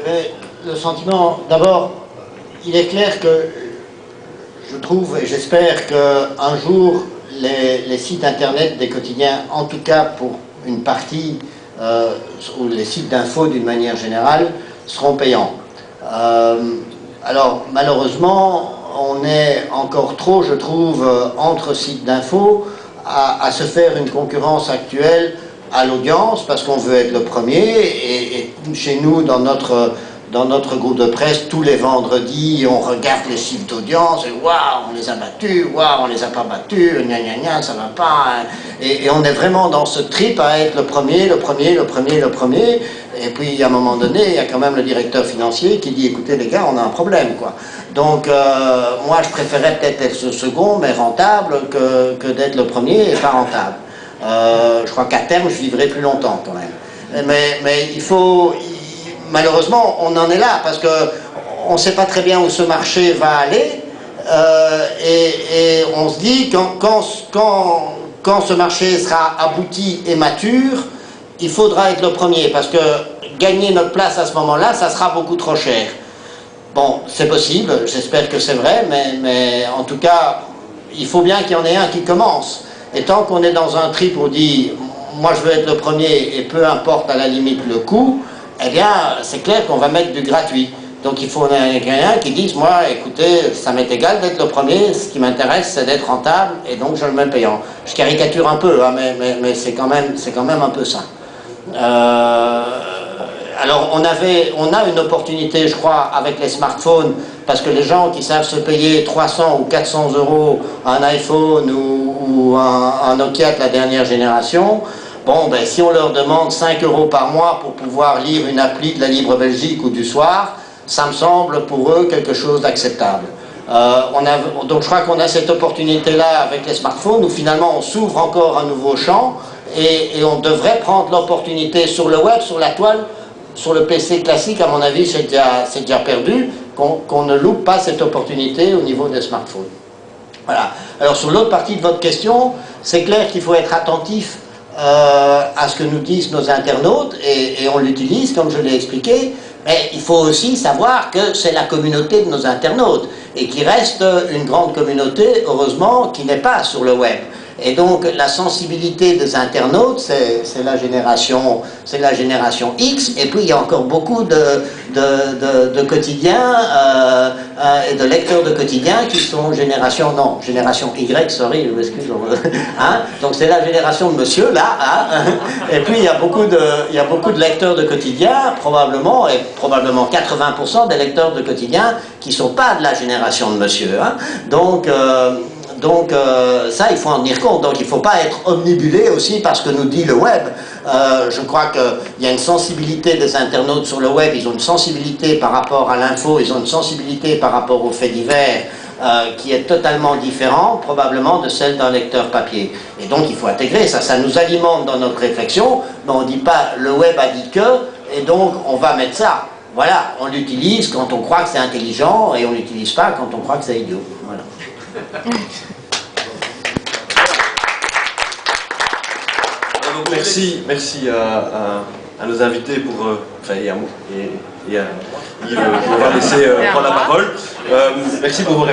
Le sentiment, d'abord, il est clair que je trouve et j'espère qu'un jour, les sites internet des quotidiens, en tout cas pour une partie, ou les sites d'info d'une manière générale, seront payants. Alors, malheureusement, on est encore trop, je trouve, entre sites d'info à se faire une concurrence actuelle à l'audience, parce qu'on veut être le premier, et chez nous, dans notre groupe de presse, tous les vendredis, on regarde les chiffres d'audience, et waouh, on les a battus, waouh, on les a pas battus, gna gna gna, ça va pas, et on est vraiment dans ce trip à être le premier, et puis à un moment donné, il y a quand même le directeur financier qui dit, écoutez les gars, on a un problème, quoi. Donc, moi, je préférais peut-être être le second, mais rentable, que d'être le premier et pas rentable. Je crois qu'à terme, je vivrai plus longtemps quand même. Mais il faut... Malheureusement, on en est là, parce qu'on ne sait pas très bien où ce marché va aller, et on se dit, quand ce marché sera abouti et mature, il faudra être le premier, parce que gagner notre place à ce moment-là, ça sera beaucoup trop cher. Bon, c'est possible, j'espère que c'est vrai, mais en tout cas, il faut bien qu'il y en ait un qui commence. Et tant qu'on est dans un trip où on dit, moi je veux être le premier, et peu importe à la limite le coût, eh bien, c'est clair qu'on va mettre du gratuit. Donc il faut quelqu'un qui dise, moi, écoutez, ça m'est égal d'être le premier, ce qui m'intéresse, c'est d'être rentable, et donc je le mets payant. Je caricature un peu, hein, mais c'est quand même un peu ça. Alors on a une opportunité, je crois, avec les smartphones, parce que les gens qui savent se payer 300 ou 400 € un iPhone ou un Nokia de la dernière génération, bon, ben, si on leur demande 5 € par mois pour pouvoir lire une appli de la Libre Belgique ou du Soir, ça me semble pour eux quelque chose d'acceptable. Donc je crois qu'on a cette opportunité-là avec les smartphones où finalement on s'ouvre encore un nouveau champ et on devrait prendre l'opportunité sur le web, sur la toile, sur le PC classique, à mon avis, c'est déjà perdu, qu'on ne loupe pas cette opportunité au niveau des smartphones. Voilà. Alors sur l'autre partie de votre question, c'est clair qu'il faut être attentif à ce que nous disent nos internautes, et on l'utilise comme je l'ai expliqué, mais il faut aussi savoir que c'est la communauté de nos internautes, et qu'il reste une grande communauté, heureusement, qui n'est pas sur le web. Et donc la sensibilité des internautes, c'est la génération X, et puis il y a encore beaucoup de quotidiens et de lecteurs de quotidiens qui sont génération Y, sorry, je m'excuse. Hein? Donc c'est la génération de monsieur, là, hein? Et puis il y a beaucoup de lecteurs de quotidiens, probablement 80% des lecteurs de quotidiens qui ne sont pas de la génération de monsieur. Hein? Donc ça, il faut en tenir compte. Donc il ne faut pas être omnibulé aussi par ce que nous dit le web. Je crois qu'il y a une sensibilité des internautes sur le web, ils ont une sensibilité par rapport à l'info, ils ont une sensibilité par rapport aux faits divers qui est totalement différente probablement de celle d'un lecteur papier. Et donc il faut intégrer ça, ça nous alimente dans notre réflexion, mais on ne dit pas le web a dit que, et donc on va mettre ça. Voilà, on l'utilise quand on croit que c'est intelligent, et on ne l'utilise pas quand on croit que c'est idiot. Voilà. Donc merci à nos invités pour, et à moi, et à Yves, on va laisser prendre la parole. Merci pour vos réponses.